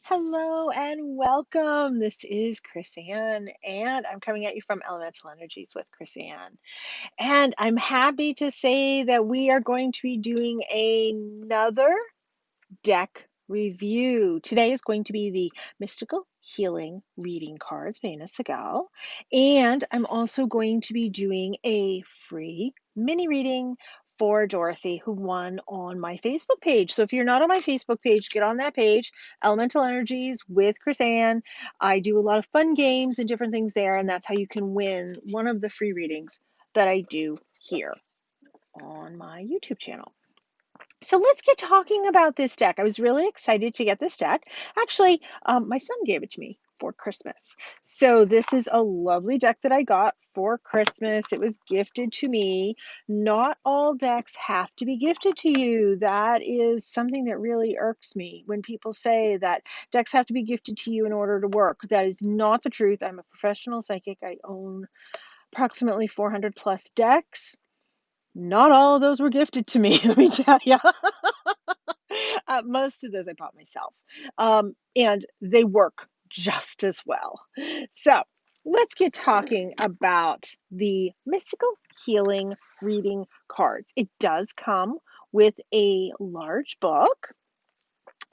Hello and welcome. This is Chris Ann, and I'm coming at you from Elemental Energies with Chris Ann. And I'm happy to say that we are going to be doing another deck review. Today is going to be the Mystical Healing Reading Cards by Inna Segal. And I'm also going to be doing a free mini reading for Dorothy, who won on my Facebook page. So if you're not on my Facebook page, get on that page, Elemental Energies with Chris Ann. I do a lot of fun games and different things there, and that's how you can win one of the free readings that I do here on my YouTube channel. So let's get talking about this deck. I was really excited to get this deck. Actually, my son gave it to me for Christmas. So this is a lovely deck that I got for Christmas. It was gifted to me. Not all decks have to be gifted to you. That is something that really irks me when people say that decks have to be gifted to you in order to work. That is not the truth. I'm a professional psychic. I own approximately 400 plus decks. Not all of those were gifted to me, let me tell you. Most of those I bought myself. And they work just as well. So let's get talking about the Mystical Healing Reading cards. It does come with a large book.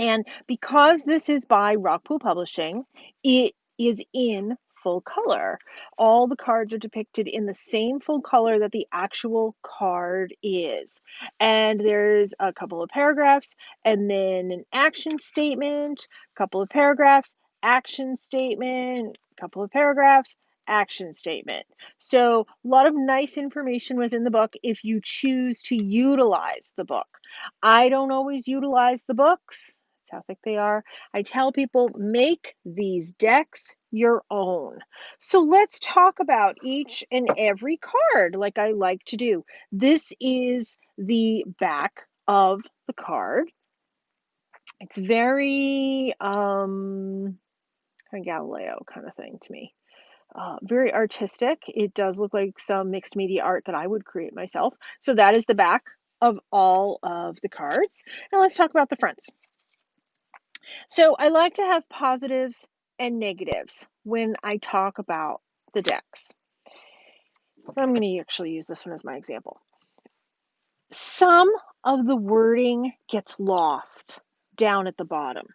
And because this is by Rockpool Publishing, it is in full color. All the cards are depicted in the same full color that the actual card is. And there's a couple of paragraphs, and then an action statement, a couple of paragraphs, action statement, a couple of paragraphs, action statement. So a lot of nice information within the book if you choose to utilize the book. I don't always utilize the books. That's how thick they are. I tell people, make these decks your own. So let's talk about each and every card like I like to do. This is the back of the card. It's very kind of Galileo kind of thing to me. Very artistic. It does look like some mixed media art that I would create myself. So that is the back of all of the cards. Now let's talk about the fronts. So I like to have positives and negatives when I talk about the decks. I'm going to actually use this one as my example. Some of the wording gets lost down at the bottom.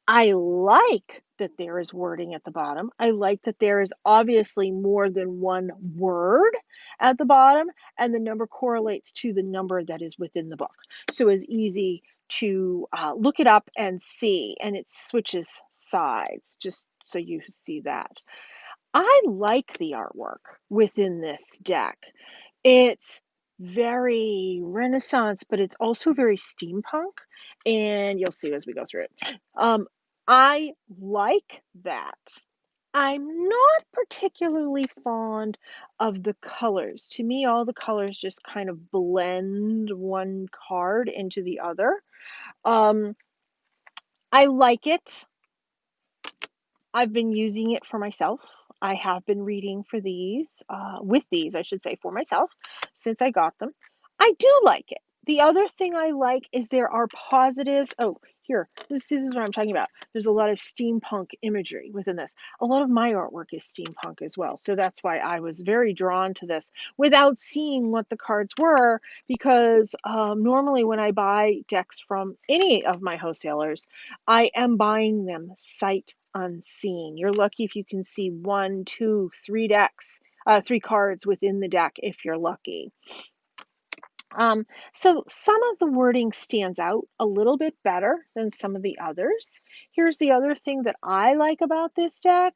I like that there is wording at the bottom. I like that there is obviously more than one word at the bottom, and the number correlates to the number that is within the book. So it's easy to look it up and see, and it switches sides, just so you see that. I like the artwork within this deck. It's very Renaissance, but it's also very steampunk, and you'll see as we go through it. I like that. I'm not particularly fond of the colors. To me, all the colors just kind of blend one card into the other. Um, I like it. I've been using it for myself. I have been reading for these, with these, I should say, for myself since I got them. I do like it. The other thing I like is there are positives. Oh, here, this is what I'm talking about. There's a lot of steampunk imagery within this. A lot of my artwork is steampunk as well. So that's why I was very drawn to this without seeing what the cards were, because normally when I buy decks from any of my wholesalers, I am buying them sight unseen. You're lucky if you can see one, two, three decks, three cards within the deck if you're lucky. So some of the wording stands out a little bit better than some of the others. Here's the other thing that I like about this deck.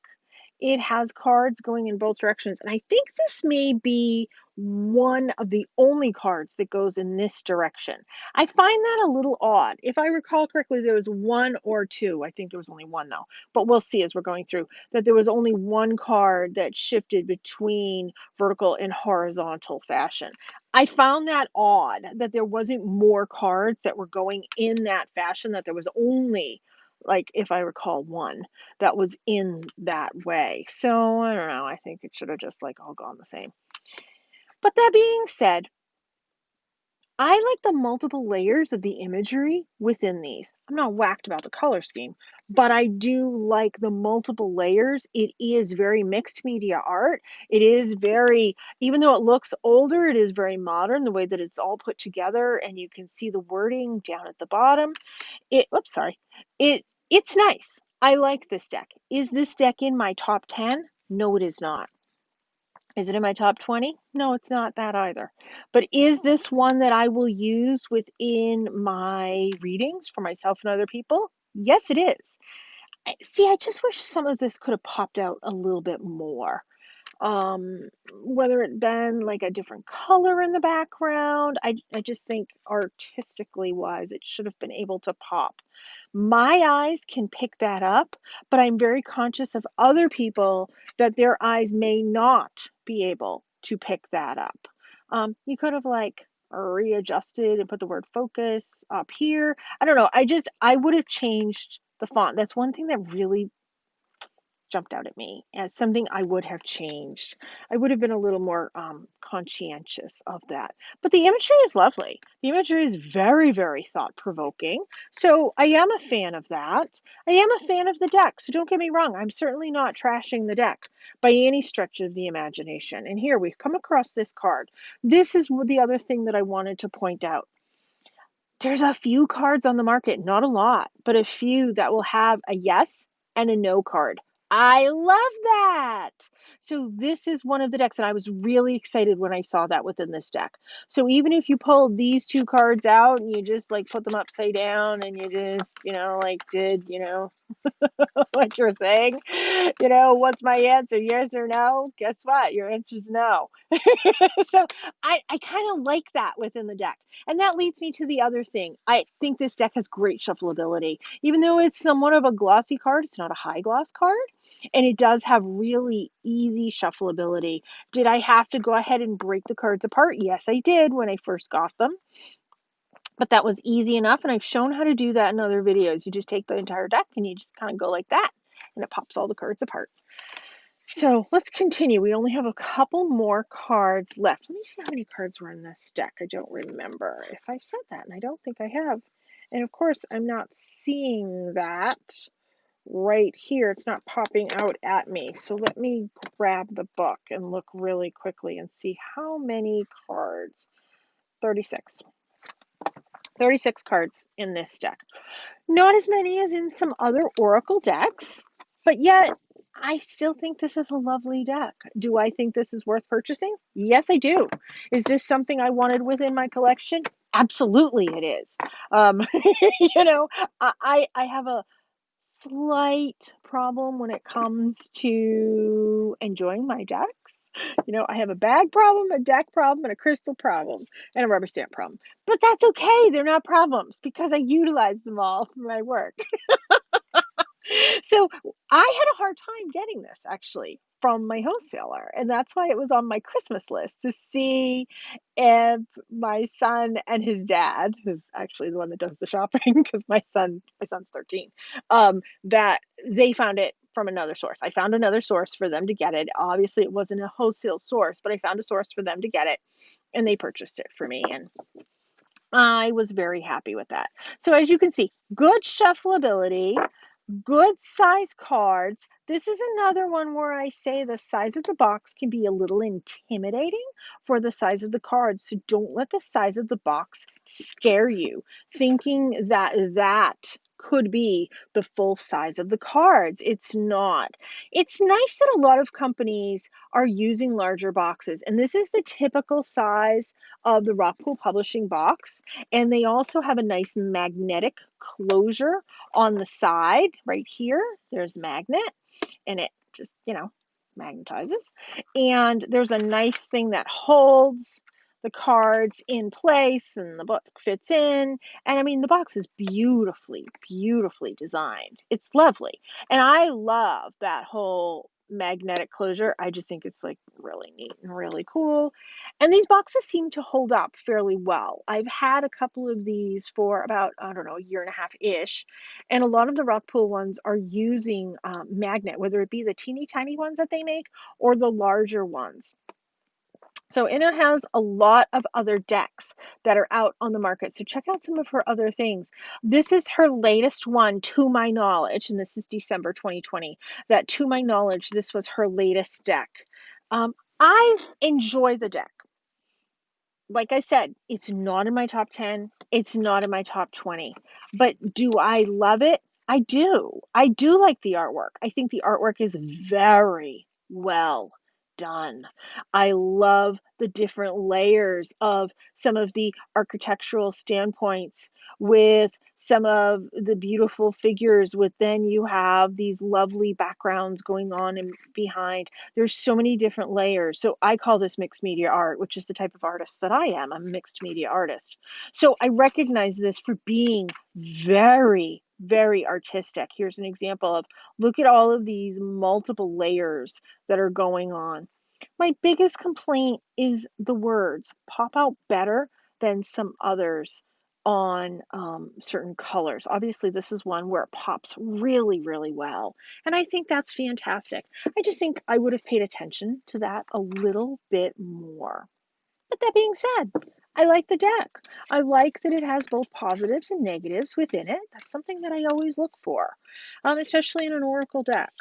It has cards going in both directions, and I think this may be one of the only cards that goes in this direction. I find that a little odd. If I recall correctly, there was one or two. I think there was only one though, but we'll see as we're going through that there was only one card that shifted between vertical and horizontal fashion. I found that odd that there wasn't more cards that were going in that fashion, that there was only, like, if I recall, one that was in that way. So I don't know. I think it should have just like all gone the same. But that being said, I like the multiple layers of the imagery within these. I'm not whacked about the color scheme, but I do like the multiple layers. It is very mixed media art. It is very, even though it looks older, it is very modern, the way that it's all put together, and you can see the wording down at the bottom. Oops, sorry. It's nice. I like this deck. Is this deck in my top 10? No, it is not. Is it in my top 20? No, it's not that either. But is this one that I will use within my readings for myself and other people? Yes, it is. See, I just wish some of this could have popped out a little bit more. Whether it been like a different color in the background, I just think artistically wise, it should have been able to pop. My eyes can pick that up, but I'm very conscious of other people that their eyes may not be able to pick that up. You could have like readjusted and put the word focus up here. I don't know. I would have changed the font. That's one thing that really jumped out at me as something I would have changed. I would have been a little more conscientious of that. But the imagery is lovely. The imagery is very, very thought provoking. So I am a fan of that. I am a fan of the deck. So don't get me wrong. I'm certainly not trashing the deck by any stretch of the imagination. And here we've come across this card. This is the other thing that I wanted to point out. There's a few cards on the market, not a lot, but a few that will have a yes and a no card. I love that. So this is one of the decks, and I was really excited when I saw that within this deck. So even if you pulled these two cards out and you just like put them upside down and you just, like did, what you're saying, what's my answer? Yes or no? Guess what? Your answer is no. So I kind of like that within the deck. And that leads me to the other thing. I think this deck has great shuffleability. Even though it's somewhat of a glossy card, it's not a high gloss card. And it does have really easy shuffleability. Did I have to go ahead and break the cards apart? Yes, I did when I first got them. But that was easy enough, and I've shown how to do that in other videos. You just take the entire deck and you just kind of go like that, and it pops all the cards apart. So let's continue. We only have a couple more cards left. Let me see how many cards were in this deck. I don't remember if I said that, and I don't think I have. And of course, I'm not seeing that right here. It's not popping out at me. So let me grab the book and look really quickly and see how many cards. 36. 36 cards in this deck. Not as many as in some other Oracle decks, but yet I still think this is a lovely deck. Do I think this is worth purchasing? Yes, I do. Is this something I wanted within my collection? Absolutely, it is. I have a slight problem when it comes to enjoying my decks. I have a bag problem, a deck problem, and a crystal problem, and a rubber stamp problem. But that's okay. They're not problems because I utilize them all for my work. So I had a hard time getting this actually from my wholesaler, and that's why it was on my Christmas list to see if my son and his dad, who's actually the one that does the shopping because my son's 13, that they found it from another source. I found another source for them to get it. Obviously, it wasn't a wholesale source, but I found a source for them to get it, and they purchased it for me, and I was very happy with that. So as you can see, good shuffleability, good size cards. This is another one where I say the size of the box can be a little intimidating for the size of the cards. So don't let the size of the box scare you, thinking that that could be the full size of the cards. It's not. It's nice that a lot of companies are using larger boxes, and this is the typical size of the Rockpool Publishing box. And they also have a nice magnetic closure on the side right here. There's magnet, and it just, magnetizes. And there's a nice thing that holds the cards in place, and the book fits in. And I mean, the box is beautifully, beautifully designed. It's lovely. And I love that whole magnetic closure. I just think it's like really neat and really cool. And these boxes seem to hold up fairly well. I've had a couple of these for about, I don't know, a year and a half-ish. And a lot of the Rockpool ones are using magnet, whether it be the teeny tiny ones that they make or the larger ones. So Inna has a lot of other decks that are out on the market. So check out some of her other things. This is her latest one, to my knowledge, and this is December 2020. That, to my knowledge, this was her latest deck. I enjoy the deck. Like I said, it's not in my top 10. It's not in my top 20. But do I love it? I do. I do like the artwork. I think the artwork is very well done. I love the different layers of some of the architectural standpoints with some of the beautiful figures with then you have these lovely backgrounds going on and behind. There's so many different layers. So I call this mixed media art, which is the type of artist that I am. I'm a mixed media artist. So I recognize this for being very, very artistic. Here's an example of, look at all of these multiple layers that are going on. My biggest complaint is the words pop out better than some others on certain colors. Obviously, this is one where it pops really, really well. And I think that's fantastic. I just think I would have paid attention to that a little bit more. But that being said, I like the deck. I like that it has both positives and negatives within it. That's something that I always look for, especially in an oracle deck.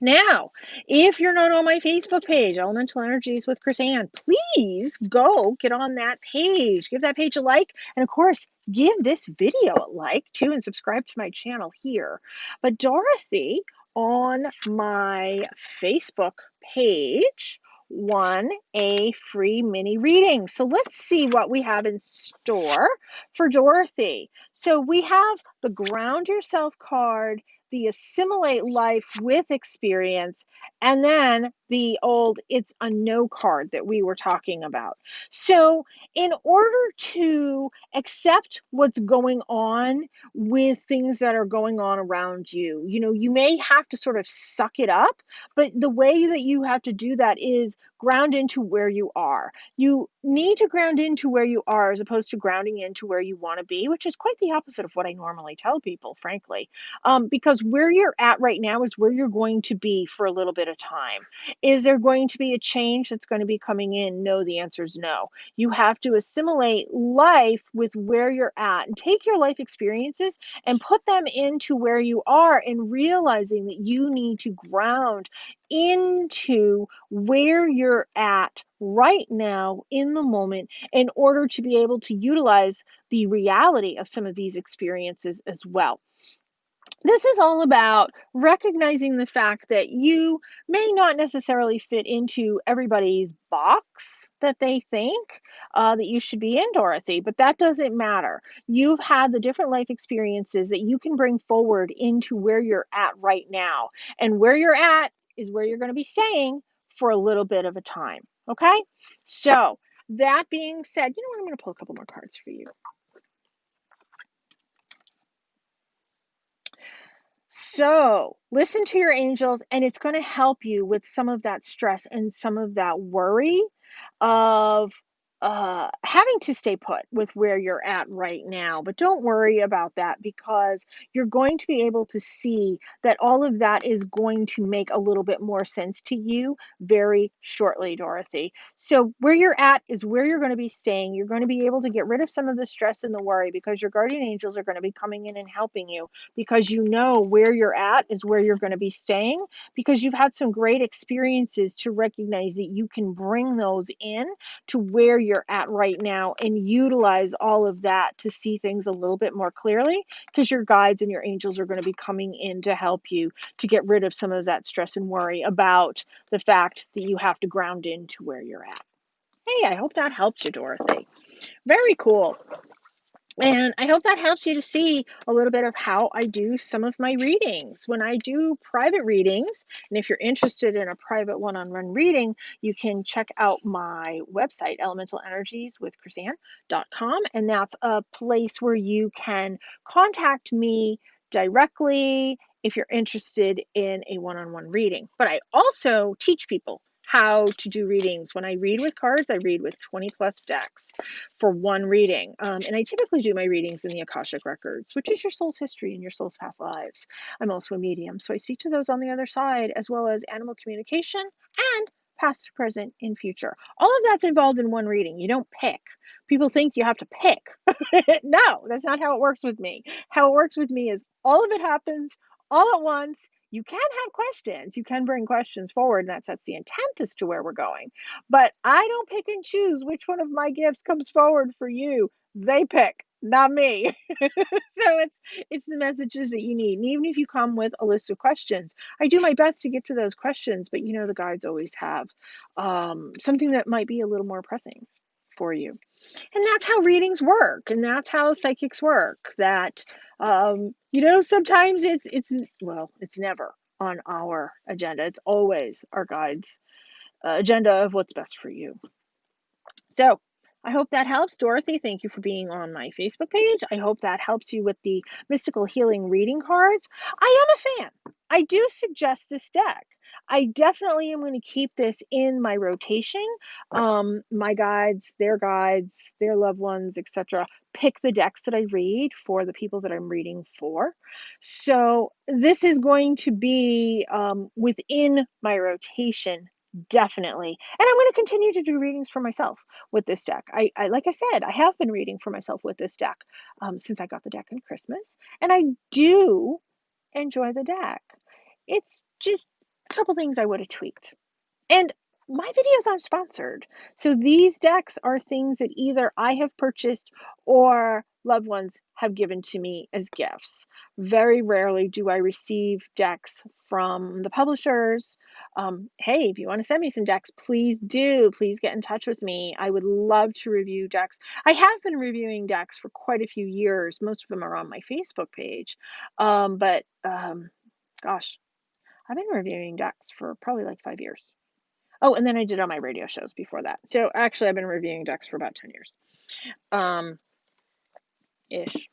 Now, if you're not on my Facebook page, Elemental Energies with Chris Ann, please go get on that page. Give that page a like. And of course, give this video a like too and subscribe to my channel here. But Dorothy on my Facebook page won a free mini reading. So let's see what we have in store for Dorothy. So we have the Ground Yourself card, the Assimilate Life with Experience, and then the old It's a No card that we were talking about. So in order to accept what's going on with things that are going on around you, you may have to sort of suck it up, but the way that you have to do that is ground into where you are. You need to ground into where you are as opposed to grounding into where you want to be, which is quite the opposite of what I normally tell people, frankly. Because where you're at right now is where you're going to be for a little bit of time. Is there going to be a change that's going to be coming in? No, the answer is no. You have to assimilate life with where you're at and take your life experiences and put them into where you are, and realizing that you need to ground into where you're at right now in the moment in order to be able to utilize the reality of some of these experiences as well. This is all about recognizing the fact that you may not necessarily fit into everybody's box that they think that you should be in, Dorothy, but that doesn't matter. You've had the different life experiences that you can bring forward into where you're at right now. And where you're at is where you're going to be staying for a little bit of a time. Okay? So, that being said, you know what? I'm going to pull a couple more cards for you. So listen to your angels, and it's going to help you with some of that stress and some of that worry of having to stay put with where you're at right now. But don't worry about that, because you're going to be able to see that all of that is going to make a little bit more sense to you very shortly, Dorothy. So where you're at is where you're going to be staying. You're going to be able to get rid of some of the stress and the worry, because your guardian angels are going to be coming in and helping you, because you know where you're at is where you're going to be staying, because you've had some great experiences to recognize that you can bring those in to where you're at right now and utilize all of that to see things a little bit more clearly, because your guides and your angels are going to be coming in to help you to get rid of some of that stress and worry about the fact that you have to ground into where you're at. Hey, I hope that helps you, Dorothy. Very cool. And I hope that helps you to see a little bit of how I do some of my readings. When I do private readings, and if you're interested in a private one-on-one reading, you can check out my website, elementalenерgieswithchrisanne.com, and that's a place where you can contact me directly if you're interested in a one-on-one reading. But I also teach people how to do readings. When I read with cards, I read with 20 plus decks for one reading. And I typically do my readings in the Akashic Records, which is your soul's history and your soul's past lives. I'm also a medium, so I speak to those on the other side, as well as animal communication and past, present, and future. All of that's involved in one reading. You don't pick. People think you have to pick. No, that's not how it works with me. How it works with me is all of it happens all at once. You can have questions. You can bring questions forward, and that sets the intent as to where we're going. But I don't pick and choose which one of my gifts comes forward for you. They pick, not me. So it's the messages that you need. And even if you come with a list of questions, I do my best to get to those questions, but the guides always have something that might be a little more pressing for you. And that's how readings work, and that's how psychics work. That sometimes it's never on our agenda. It's always our guides' agenda of what's best for you. So I hope that helps, Dorothy. Thank you for being on my Facebook page. I hope that helps you with the mystical healing reading cards. I am a fan. I do suggest this deck. I definitely am going to keep this in my rotation. My guides, their loved ones, etc. pick the decks that I read for the people that I'm reading for. So this is going to be within my rotation, definitely. And I'm going to continue to do readings for myself with this deck. I like I said, I have been reading for myself with this deck since I got the deck on Christmas, and I do enjoy the deck. It's just a couple things I would have tweaked. And my videos aren't sponsored. So these decks are things that either I have purchased or loved ones have given to me as gifts. Very rarely do I receive decks from the publishers. Hey, if you want to send me some decks, please do. Please get in touch with me. I would love to review decks. I have been reviewing decks for quite a few years. Most of them are on my Facebook page. Gosh, I've been reviewing decks for probably like 5 years. Oh, and then I did on my radio shows before that. So actually, I've been reviewing decks for about 10 years. Ish.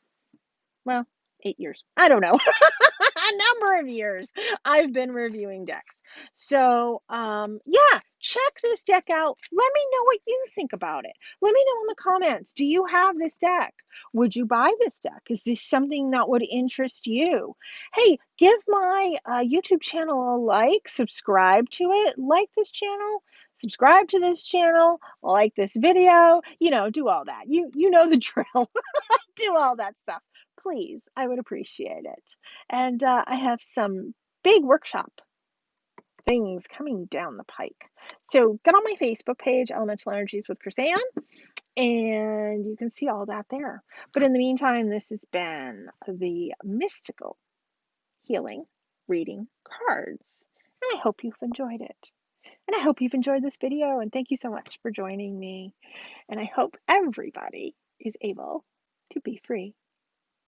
Well, 8 years. I don't know. A number of years I've been reviewing decks. So, yeah, check this deck out. Let me know what you think about it. Let me know in the comments. Do you have this deck? Would you buy this deck? Is this something that would interest you? Hey, give my YouTube channel a like, subscribe to it, like this channel, subscribe to this channel, like this video, do all that. You know the drill. Do all that stuff. Please, I would appreciate it. And I have some big workshop things coming down the pike. So get on my Facebook page, Elemental Energies with Chris-Anne, and you can see all that there. But in the meantime, this has been the mystical healing reading cards. And I hope you've enjoyed it. And I hope you've enjoyed this video. And thank you so much for joining me. And I hope everybody is able to be free.